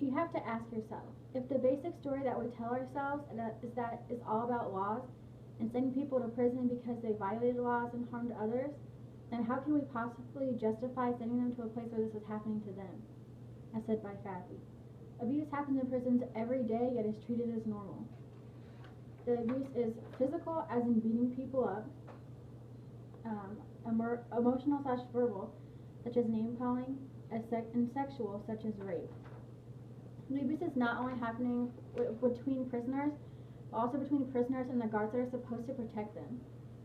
You have to ask yourself, if the basic story that we tell ourselves is that it's all about laws and sending people to prison because they violated laws and harmed others, then how can we possibly justify sending them to a place where this is happening to them? As said by Fabi. Abuse happens in prisons every day, yet is treated as normal. The abuse is physical, as in beating people up, emotional/verbal, such as name calling, and sexual, such as rape. The abuse is not only happening between prisoners, but also between prisoners and the guards that are supposed to protect them.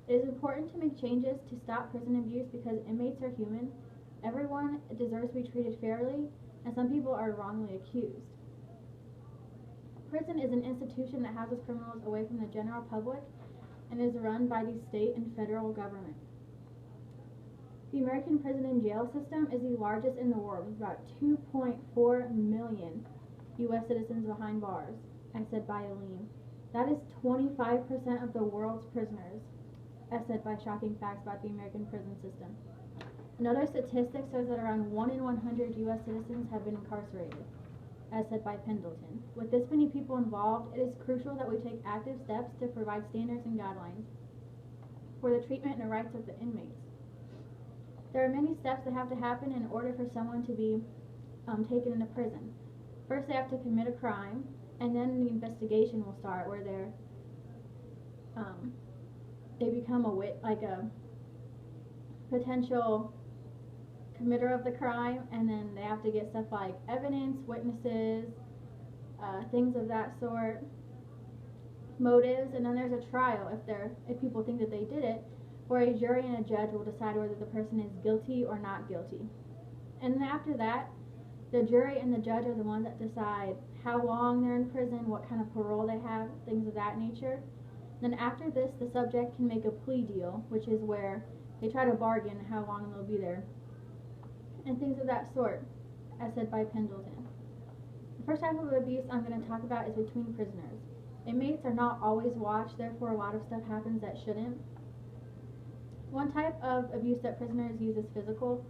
It is important to make changes to stop prison abuse because inmates are human, everyone deserves to be treated fairly, and some people are wrongly accused. Prison is an institution that houses criminals away from the general public and is run by the state and federal government. The American prison and jail system is the largest in the world, with about 2.4 million U.S. citizens behind bars, as said by Aline. That is 25% of the world's prisoners, as said by Shocking Facts About the American Prison System. Another statistic shows that around 1 in 100 U.S. citizens have been incarcerated, as said by Pendleton. With this many people involved, it is crucial that we take active steps to provide standards and guidelines for the treatment and rights of the inmates. There are many steps that have to happen in order for someone to be taken into prison. First, they have to commit a crime, and then the investigation will start, where they become a potential committer of the crime, and then they have to get stuff like evidence, witnesses, things of that sort, motives, and then there's a trial if people think that they did it, where a jury and a judge will decide whether the person is guilty or not guilty. And then after that, the jury and the judge are the ones that decide how long they're in prison, what kind of parole they have, things of that nature. Then after this, the subject can make a plea deal, which is where they try to bargain how long they'll be there, and things of that sort, as said by Pendleton. The first type of abuse I'm going to talk about is between prisoners. Inmates are not always watched, therefore a lot of stuff happens that shouldn't. One type of abuse that prisoners use is physical.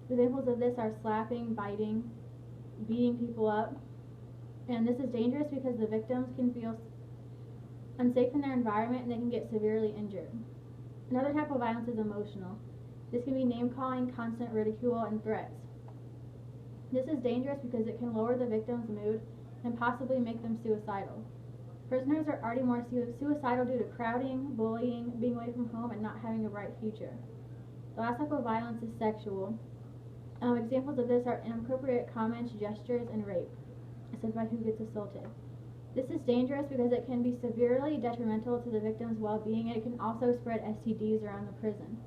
Examples of this are slapping, biting, beating people up, and this is dangerous because the victims can feel unsafe in their environment and they can get severely injured. Another type of violence is emotional. This can be name-calling, constant ridicule, and threats. This is dangerous because it can lower the victim's mood and possibly make them suicidal. Prisoners are already more suicidal due to crowding, bullying, being away from home, and not having a bright future. The last type of violence is sexual. Examples of this are inappropriate comments, gestures, and rape, said by who gets assaulted. This is dangerous because it can be severely detrimental to the victim's well-being, and it can also spread STDs around the prison.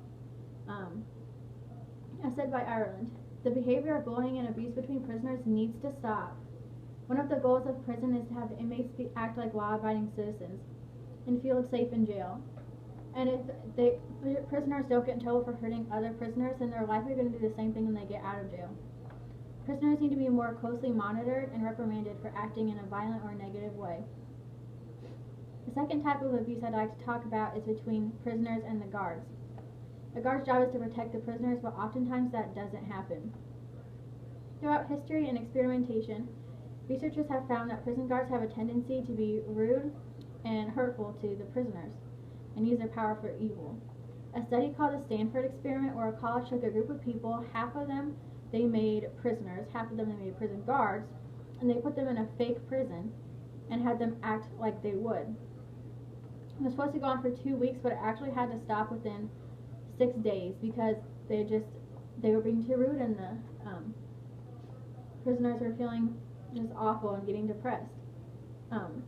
As said by Ireland, the behavior of bullying and abuse between prisoners needs to stop. One of the goals of prison is to have the inmates act like law-abiding citizens and feel safe in jail. And if prisoners don't get in trouble for hurting other prisoners, then they're likely going to do the same thing when they get out of jail. Prisoners need to be more closely monitored and reprimanded for acting in a violent or negative way. The second type of abuse I'd like to talk about is between prisoners and the guards. The guard's job is to protect the prisoners, but oftentimes that doesn't happen. Throughout history and experimentation, researchers have found that prison guards have a tendency to be rude and hurtful to the prisoners and use their power for evil. A study called the Stanford experiment, where a college took a group of people, half of them they made prisoners, half of them they made prison guards, and they put them in a fake prison and had them act like they would. It was supposed to go on for 2 weeks, but it actually had to stop within 6 days because they were being too rude, and the prisoners were feeling just awful and getting depressed.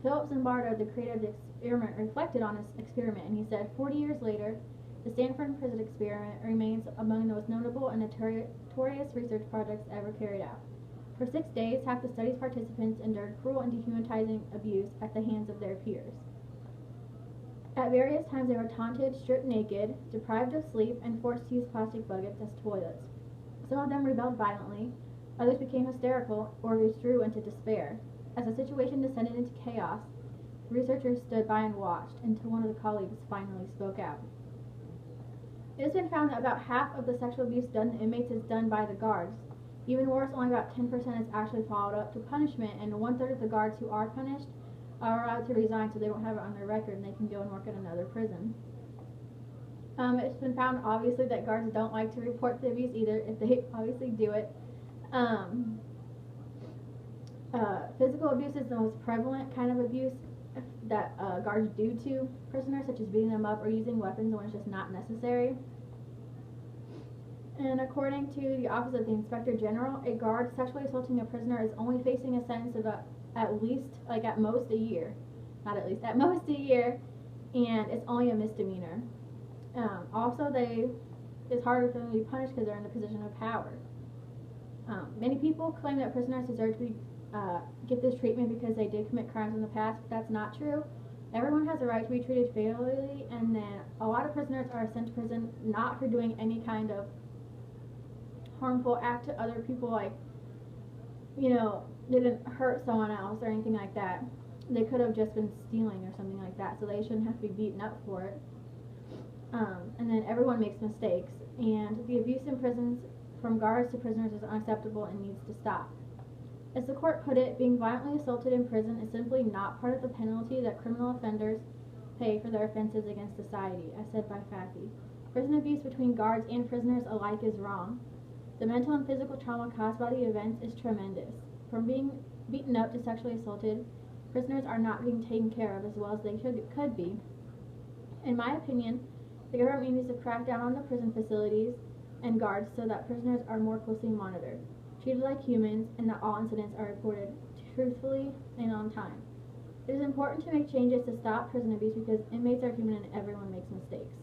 Philip Zimbardo, the creator of the experiment, reflected on this experiment, and he said, 40 years later, the Stanford prison experiment remains among the most notable and notorious research projects ever carried out. For 6 days, half the study's participants endured cruel and dehumanizing abuse at the hands of their peers. At various times, they were taunted, stripped naked, deprived of sleep, and forced to use plastic buckets as toilets. Some of them rebelled violently, others became hysterical or withdrew into despair. As the situation descended into chaos, researchers stood by and watched until one of the colleagues finally spoke out. It has been found that about half of the sexual abuse done to inmates is done by the guards. Even worse, only about 10% is actually followed up to punishment, and 1/3 of the guards who are punished are allowed to resign so they don't have it on their record and they can go and work at another prison. It's been found, obviously, that guards don't like to report the abuse either, if they obviously do it. Physical abuse is the most prevalent kind of abuse that guards do to prisoners, such as beating them up or using weapons when it's just not necessary. And according to the Office of the Inspector General, a guard sexually assaulting a prisoner is only facing a sentence of at most a year. Not at least, at most a year, and it's only a misdemeanor. Also, it's harder for them to be punished because they're in the position of power. Many people claim that prisoners deserve to get this treatment because they did commit crimes in the past, but that's not true. Everyone has a right to be treated fairly, and then a lot of prisoners are sent to prison not for doing any kind of harmful act to other people, like, didn't hurt someone else or anything like that. They could have just been stealing or something like that, so they shouldn't have to be beaten up for it. And then everyone makes mistakes, and the abuse in prisons from guards to prisoners is unacceptable and needs to stop. As the court put it, being violently assaulted in prison is simply not part of the penalty that criminal offenders pay for their offenses against society, as said by Fathy. Prison abuse between guards and prisoners alike is wrong. The mental and physical trauma caused by the events is tremendous. From being beaten up to sexually assaulted, prisoners are not being taken care of as well as they could be. In my opinion, the government needs to crack down on the prison facilities and guards so that prisoners are more closely monitored, treated like humans, and that all incidents are reported truthfully and on time. It is important to make changes to stop prison abuse because inmates are human and everyone makes mistakes.